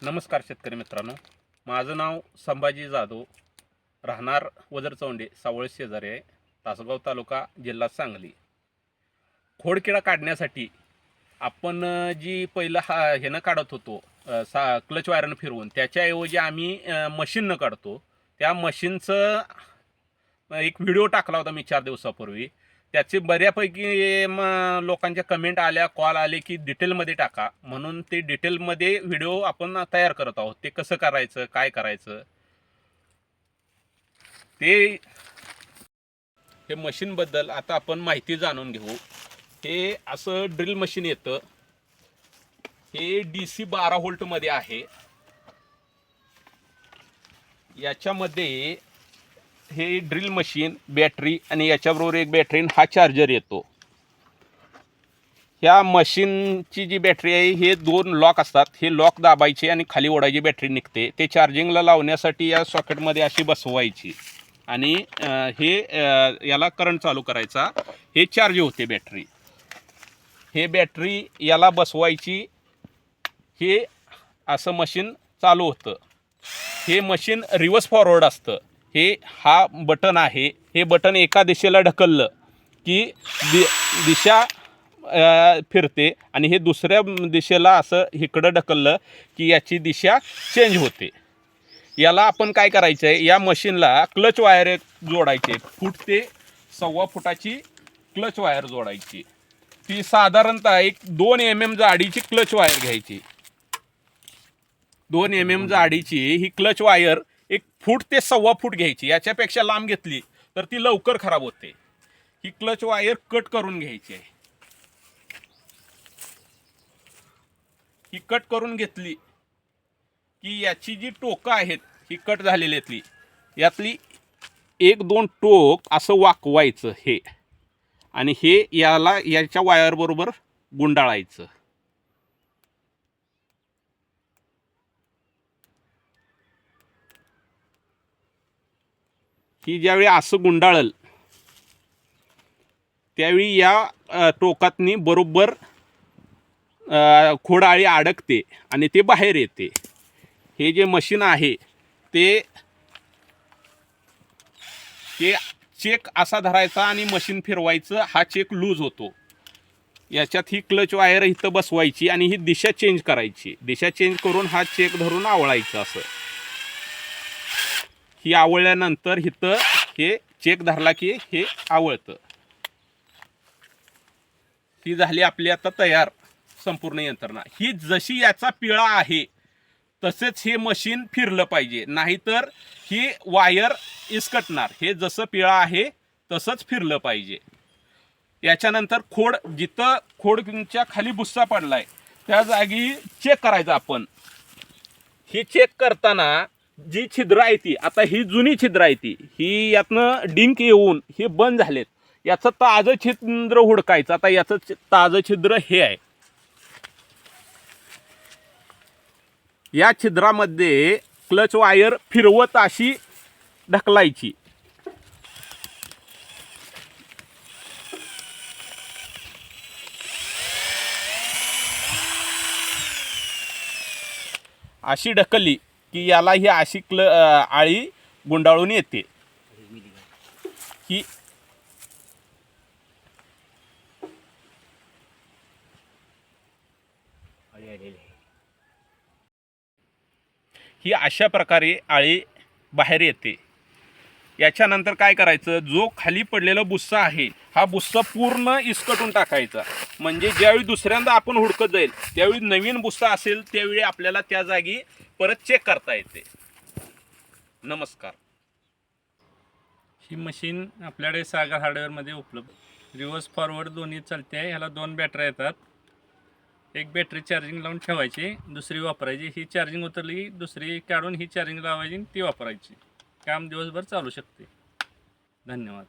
नमस्कार शेतकरी मित्रांनो, माझं नाव संभाजी जाधव, राहणार वजरचौंडे, सावळ शेजारी आहे, तासगाव तालुका, जिल्हा सांगली. खोडकिडा काढण्यासाठी आपण जी पहिलं ह्यानं काढत होतो, क्लच वायरनं फिरवून, त्याच्याऐवजी आम्ही मशीननं काढतो. त्या मशीनचं एक व्हिडिओ टाकला होता मी 4 दिवसापूर्वी. त्याचे बऱ्यापैकी लोकांच्या कमेंट आल्या, कॉल आले की डिटेलमध्ये टाका, म्हणून ते डिटेलमध्ये व्हिडिओ आपण तयार करत आहोत. ते कसं करायचं, काय करायचं ते, हे मशीनबद्दल आता आपण माहिती जाणून घेऊ. हे असं ड्रिल मशीन येतं. हे DC 12 व्होल्टमध्ये आहे. याच्यामध्ये हे ड्रिल मशीन, बॅटरी आणि याच्याबरोबर एक बॅटरी, हा चार्जर येतो. ह्या मशीनची जी बॅटरी आहे, हे 2 लॉक असतात. हे लॉक दाबायचे आणि खाली ओढायची, बॅटरी निघते. ते चार्जिंगला लावण्यासाठी या सॉकेटमध्ये अशी बसवायची आणि हे याला करंट चालू करायचा. हे चार्ज होते बॅटरी. हे बॅटरी याला बसवायची, हे असं मशीन चालू होतं. हे मशीन रिव्हर्स फॉरवर्ड असतं. हा बटन आहे. हे बटन एका दिशेला ढकललं की दिशा फिरते आणि हे दुसऱ्या दिशेला असं इकडं ढकललं की याची दिशा चेंज होते. याला आपण काय करायचं आहे, या मशीनला क्लच वायर जोडायचे. 1 ते 1.25 फुटाची क्लच वायर जोडायची. ती साधारणतः एक 2 mm जाडीची क्लच वायर घ्यायची. 2 mm जाडीची ही क्लच वायर 1 फूट ते 1.25 फूट घ्यायची. याच्यापेक्षा लांब घेतली तर ती लवकर खराब होते. ही क्लच वायर कट करून घ्यायची आहे. ही कट करून घेतली की याची जी टोकं आहेत, ही कट झालेली यातली 1-2 टोक असं वाकवायचं हे, आणि हे याला याच्या वायर बरोबर गुंडाळायचं. ही ज्यावेळी असं गुंडाळल त्यावेळी या टोकातनी बरोबर खोडाळी अडकते आणि ते बाहेर येते. हे जे मशीन आहे ते चेक असा धरायचा आणि मशीन फिरवायचं. हा चेक लूज होतो. याच्यात ही क्लच वायर इथं बसवायची आणि ही दिशा चेंज करायची. दिशा चेंज करून हा चेक धरून आवळायचं. असं ही आवळल्यानंतर इथं हे चेक धरला की हे आवळतं. ही झाली आपली आता तयार संपूर्ण यंत्रणा. ही जशी याचा पिळा आहे तसेच हे मशीन फिरलं पाहिजे, नाहीतर ही वायर इसकटणार. हे जसं पिळा आहे तसंच फिरलं पाहिजे. याच्यानंतर जिथं खोडच्या खाली बुस्सा पडलाय त्या जागी चेक करायचं आपण. ही चेक करताना जी छिद्र आहे ती, आता ही जुनी छिद्र आहे ती, ही यातनं डिंक येऊन हे बंद झालेत. याचं ताजं छिद्र हुडकायचं. आता याचं ताजं छिद्र हे आहे. या छिद्रामध्ये क्लच वायर फिरवत अशी ढकलायची. अशी ढकलली की याला ही अशी आळी गुंडाळून येते. ही अशा प्रकारे आळी बाहेर येते. याच्यानंतर काय करायचं, जो खाली पडलेला बुस्सा आहे हा बुस्सा पूर्ण इसकटून टाकायचा. म्हणजे ज्यावेळी दुसऱ्यांदा आपण हुडकत जाईल त्यावेळी नवीन बुस्सा असेल त्यावेळी आपल्याला त्या जागी परत चेक करता येते. नमस्कार. ही मशीन आपल्याकडे सागर हार्डवेअरमध्ये उपलब्ध. रिव्हर्स फॉरवर्ड दोन्ही चालते आहे. ह्याला 2 बॅटऱ्या येतात. एक बॅटरी चार्जिंग लावून ठेवायची, दुसरी वापरायची. ही चार्जिंग उतरली दुसरी काढून ही चार्जिंग लावायची, ती वापरायची. काम दिवसभर चालू शकते. धन्यवाद.